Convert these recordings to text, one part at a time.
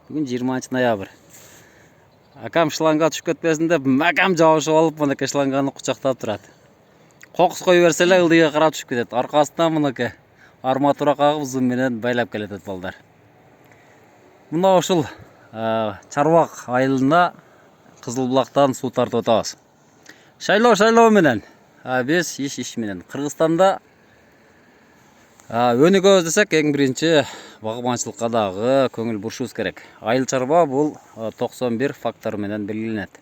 Бүгін 20 ноябрь. Акам шланга түшіп кетпесін деп, мәкам жауышып алып, мұнеке шланганы құшақтап тұрады. Қоқыс қой берселер, ылдыға қарап түшіп кетеді. Арқасынан мұнеке арматура қағып зымменен байлап келеді балдар. Мұна ошыл Чарбақ айылына Қызылбұлақтан су тартып отабыз. Шайлау менен, без иш менен. Қырғызстанда өнігөз десек, ең бірінші бағбаншылыққа дағы көңіл бұршуыз керек. Айыл чарба бұл 91 фактор менен белгіленеді.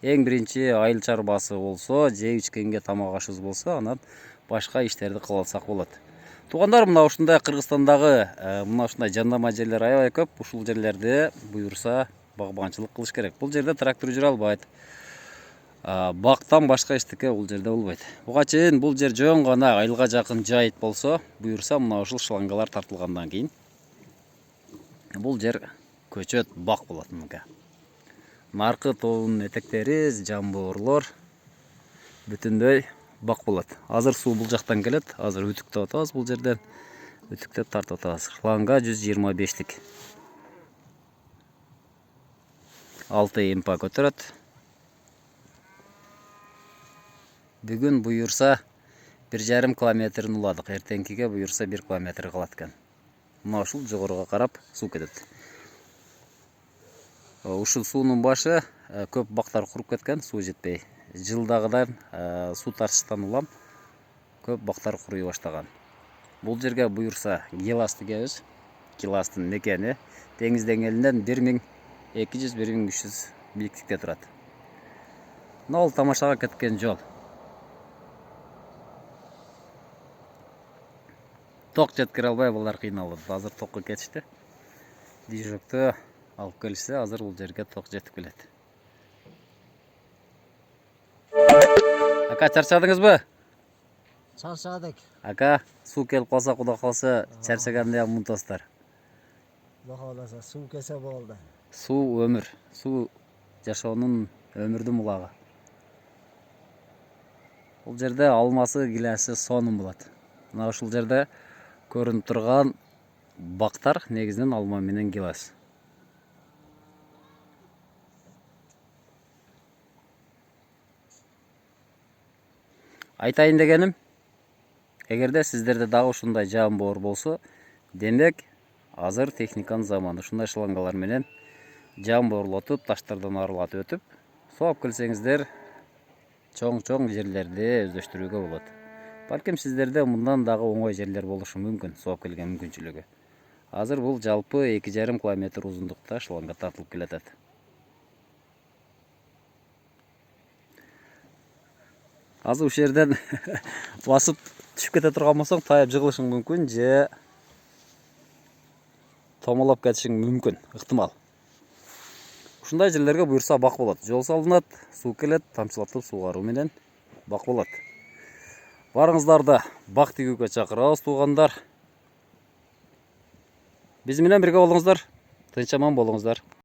Ең бірінші айыл чарбасы болса, жей ішкенге тамақ ашуыз болса, анан башқа іштерді қылалсақ болады. Туғандар, мына ушундай Қырғызстандағы мына ушундай жандама жерлер аябай көп. Ушул жерлерде буйрса бағбаншылық қылыш керек. Бұл жерде трактор жүрө албайт. Бақтан башқа ештеке бұл жерде болбайды. Буга чейин бұл жер жөн гана айылга жакын жайыт болсо, буйрса мына ушул шлангалар тартылгандан кийин бұл жер көчөт бак болот. Наркы тоонун этектери, жамбоорлор бүтүндөй бак болот. Азыр суу бул жактан келет. Азыр үтүктөп атабыз, бул жерден үтүктөп тартып атабыз. Шланга 125тик 6 импа көтөрөт. Бүгін буйырса 1,5 километрін уладық. Ертеңкіге буйырса 1 километр қалат екен. Мына ушул жогоруга карап суу кетет. Ушул суунун башы көп бактар куруп кеткен, суу жетпей. Жылдагыдан суу тартыштан улам көп бактар куруй баштаган. Бул жерге буйырса гилас тигебиз. Гиластын мекени деңиз деңгээлинен 1200-1300 бийиктикте турат. Мына ол тамашага кеткен жол. Ток жеткире албай балдар кыйналып. Азыр токко кетишти. Дижокту алып келишсе, азыр бул жерге ток жетип келет. Ака, чарчадыңызбы? Чарчадык. Ака, суу келип калса, куда калса, чарчаганда унутасыздар. Куда калса, суу келсе болду. Суу өмүр. Суу жашоонун өмүрдүн булагы. Бул жерде алмасы, гиласы сонун болот. Мына ушул жерде көрүнүп турган бактар негизинен алма менен гилас. Айтайын дегеним, эгерде сиздерде дагы ушундай жамбоор болсо, демек азыр техниканын заманы. Ушундай шлангалар менен жамбоорлотуп, таштардан арылатып өтүп, суу алып келсеңиздер, чоң жерлерди өздөштүрүүгө болот. Балким сиздерде мындан дагы оңой жерлер болушу мүмкүн, суу алып келген мүмкүнчүлүгү. Азыр бул жалпы 2,5 километр узундукта шланга тартылып келатат. Азыр ушул жерден басып түшүп кете турган болсоң, тайып жыгылышың мүмкүн, же томолоп кетишиң мүмкүн, ыктымал. Ушундай жерлерге буйрса бак болот. Жол салынат, суу келет, тамчылатып суугаруу менен бак болот. Барыңыздарды бак тигүүгө чакырабыз, туугандар. Биз менен бирге болуңуздар, тынч аман болуңуздар.